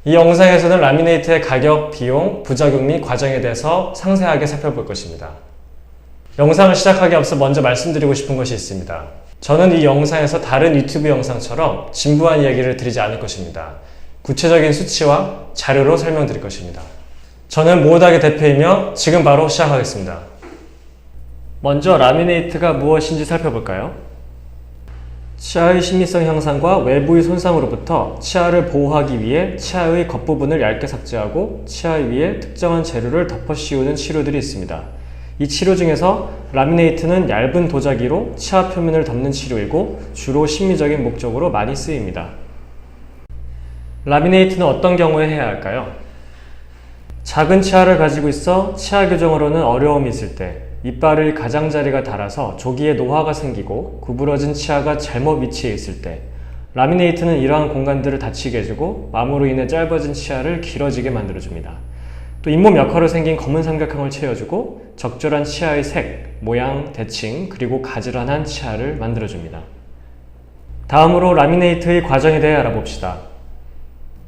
이 영상에서는 라미네이트의 가격, 비용, 부작용 및 과정에 대해서 상세하게 살펴볼 것입니다. 영상을 시작하기 앞서 먼저 말씀드리고 싶은 것이 있습니다. 저는 이 영상에서 다른 유튜브 영상처럼 진부한 이야기를 드리지 않을 것입니다. 구체적인 수치와 자료로 설명드릴 것입니다. 저는 모으닥의 대표이며 지금 바로 시작하겠습니다. 먼저 라미네이트가 무엇인지 살펴볼까요? 치아의 심미성 향상과 외부의 손상으로부터 치아를 보호하기 위해 치아의 겉부분을 얇게 삭제하고 치아 위에 특정한 재료를 덮어 씌우는 치료들이 있습니다. 이 치료 중에서 라미네이트는 얇은 도자기로 치아 표면을 덮는 치료이고 주로 심미적인 목적으로 많이 쓰입니다. 라미네이트는 어떤 경우에 해야 할까요? 작은 치아를 가지고 있어 치아 교정으로는 어려움이 있을 때, 이빨의 가장자리가 닳아서 조기에 노화가 생기고 구부러진 치아가 잘못 위치해 있을 때, 라미네이트는 이러한 공간들을 닫히게 해주고 암으로 인해 짧아진 치아를 길어지게 만들어줍니다. 또 잇몸 역할로 생긴 검은 삼각형을 채워주고 적절한 치아의 색, 모양, 대칭, 그리고 가지런한 치아를 만들어줍니다. 다음으로 라미네이트의 과정에 대해 알아봅시다.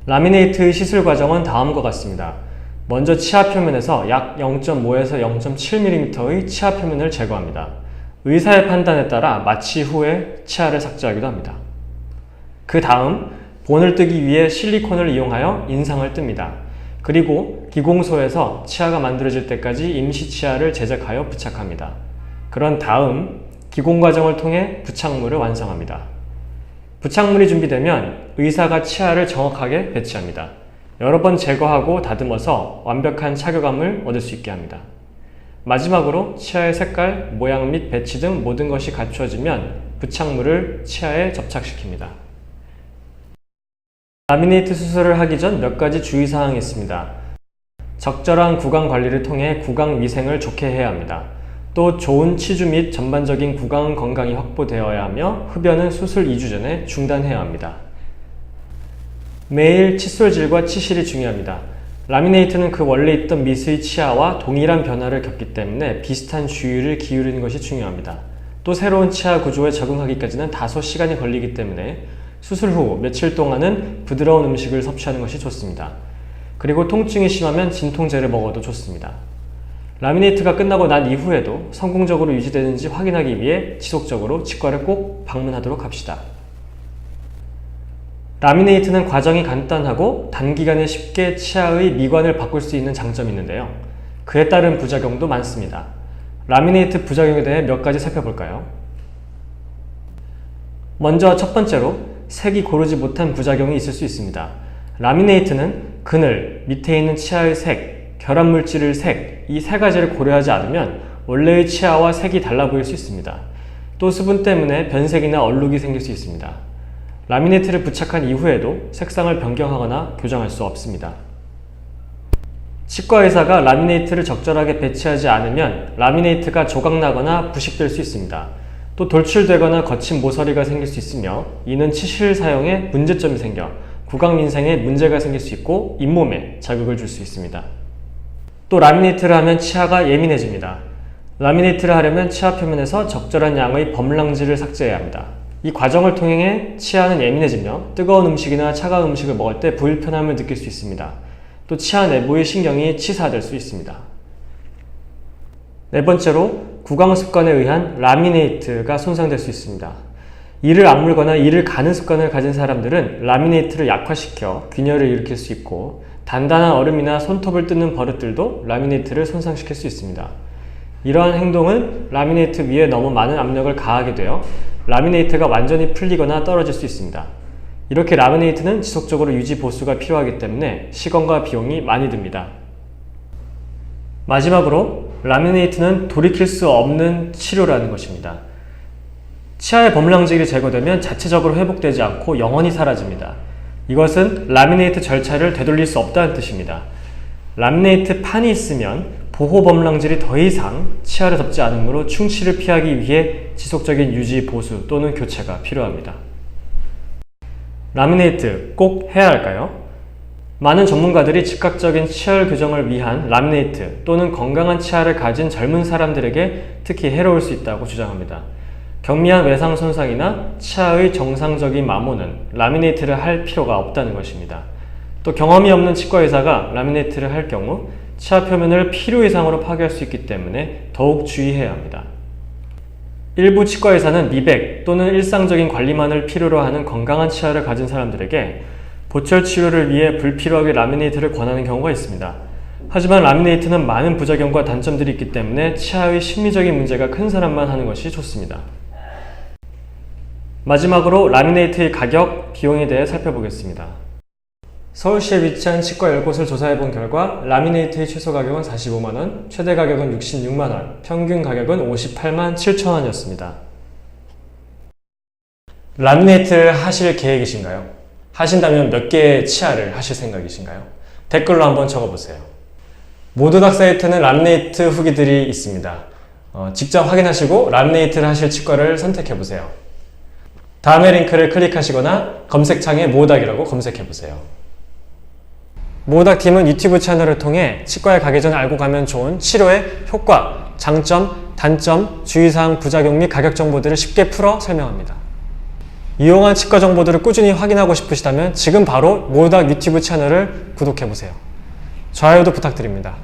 라미네이트의 시술 과정은 다음과 같습니다. 먼저 치아 표면에서 약 0.5에서 0.7mm의 치아 표면을 제거합니다. 의사의 판단에 따라 마취 후에 치아를 삭제하기도 합니다. 그 다음 본을 뜨기 위해 실리콘을 이용하여 인상을 뜹니다. 그리고 기공소에서 치아가 만들어질 때까지 임시 치아를 제작하여 부착합니다. 그런 다음 기공 과정을 통해 부착물을 완성합니다. 부착물이 준비되면 의사가 치아를 정확하게 배치합니다. 여러 번 제거하고 다듬어서 완벽한 착용감을 얻을 수 있게 합니다. 마지막으로 치아의 색깔, 모양 및 배치 등 모든 것이 갖추어지면 부착물을 치아에 접착시킵니다. 라미네이트 수술을 하기 전 몇 가지 주의사항이 있습니다. 적절한 구강 관리를 통해 구강 위생을 좋게 해야 합니다. 또 좋은 치주 및 전반적인 구강 건강이 확보되어야 하며 흡연은 수술 2주 전에 중단해야 합니다. 매일 칫솔질과 치실이 중요합니다. 라미네이트는 그 원래 있던 미스의 치아와 동일한 변화를 겪기 때문에 비슷한 주의를 기울이는 것이 중요합니다. 또 새로운 치아 구조에 적응하기까지는 다소 시간이 걸리기 때문에 수술 후 며칠 동안은 부드러운 음식을 섭취하는 것이 좋습니다. 그리고 통증이 심하면 진통제를 먹어도 좋습니다. 라미네이트가 끝나고 난 이후에도 성공적으로 유지되는지 확인하기 위해 지속적으로 치과를 꼭 방문하도록 합시다. 라미네이트는 과정이 간단하고 단기간에 쉽게 치아의 미관을 바꿀 수 있는 장점이 있는데요. 그에 따른 부작용도 많습니다. 라미네이트 부작용에 대해 몇 가지 살펴볼까요? 먼저 첫 번째로 색이 고르지 못한 부작용이 있을 수 있습니다. 라미네이트는 그늘, 밑에 있는 치아의 색, 결합물질의 색, 이 세 가지를 고려하지 않으면 원래의 치아와 색이 달라 보일 수 있습니다. 또 수분 때문에 변색이나 얼룩이 생길 수 있습니다. 라미네이트를 부착한 이후에도 색상을 변경하거나 교정할 수 없습니다. 치과의사가 라미네이트를 적절하게 배치하지 않으면 라미네이트가 조각나거나 부식될 수 있습니다. 또 돌출되거나 거친 모서리가 생길 수 있으며 이는 치실 사용에 문제점이 생겨 구강 민생에 문제가 생길 수 있고 잇몸에 자극을 줄 수 있습니다. 또 라미네이트를 하면 치아가 예민해집니다. 라미네이트를 하려면 치아 표면에서 적절한 양의 범랑질을 삭제해야 합니다. 이 과정을 통해 치아는 예민해지며 뜨거운 음식이나 차가운 음식을 먹을 때 불편함을 느낄 수 있습니다. 또 치아 내부의 신경이 치사될 수 있습니다. 네 번째로 구강 습관에 의한 라미네이트가 손상될 수 있습니다. 이를 악물거나 이를 가는 습관을 가진 사람들은 라미네이트를 약화시켜 균열을 일으킬 수 있고 단단한 얼음이나 손톱을 뜯는 버릇들도 라미네이트를 손상시킬 수 있습니다. 이러한 행동은 라미네이트 위에 너무 많은 압력을 가하게 되어 라미네이트가 완전히 풀리거나 떨어질 수 있습니다. 이렇게 라미네이트는 지속적으로 유지 보수가 필요하기 때문에 시간과 비용이 많이 듭니다. 마지막으로 라미네이트는 돌이킬 수 없는 치료라는 것입니다. 치아의 범랑질이 제거되면 자체적으로 회복되지 않고 영원히 사라집니다. 이것은 라미네이트 절차를 되돌릴 수 없다는 뜻입니다. 라미네이트 판이 있으면 보호 범랑질이 더 이상 치아를 덮지 않으므로 충치를 피하기 위해 지속적인 유지, 보수 또는 교체가 필요합니다. 라미네이트 꼭 해야 할까요? 많은 전문가들이 즉각적인 치열 교정을 위한 라미네이트 또는 건강한 치아를 가진 젊은 사람들에게 특히 해로울 수 있다고 주장합니다. 경미한 외상 손상이나 치아의 정상적인 마모는 라미네이트를 할 필요가 없다는 것입니다. 또 경험이 없는 치과 의사가 라미네이트를 할 경우 치아 표면을 필요 이상으로 파괴할 수 있기 때문에 더욱 주의해야 합니다. 일부 치과 의사는 미백 또는 일상적인 관리만을 필요로 하는 건강한 치아를 가진 사람들에게 보철 치료를 위해 불필요하게 라미네이트를 권하는 경우가 있습니다. 하지만 라미네이트는 많은 부작용과 단점들이 있기 때문에 치아의 심리적인 문제가 큰 사람만 하는 것이 좋습니다. 마지막으로 라미네이트의 가격, 비용에 대해 살펴보겠습니다. 서울시에 위치한 치과 10곳을 조사해본 결과 라미네이트의 최소 가격은 45만원, 최대 가격은 66만원, 평균 가격은 58만 7천원이었습니다. 라미네이트를 하실 계획이신가요? 하신다면 몇 개의 치아를 하실 생각이신가요? 댓글로 한번 적어보세요. 모두닥 사이트는 라미네이트 후기들이 있습니다. 직접 확인하시고 라미네이트를 하실 치과를 선택해보세요. 다음의 링크를 클릭하시거나 검색창에 모닥이라고 검색해보세요. 모닥팀은 유튜브 채널을 통해 치과에 가기 전에 알고 가면 좋은 치료의 효과, 장점, 단점, 주의사항, 부작용 및 가격 정보들을 쉽게 풀어 설명합니다. 유용한 치과 정보들을 꾸준히 확인하고 싶으시다면 지금 바로 모닥 유튜브 채널을 구독해보세요. 좋아요도 부탁드립니다.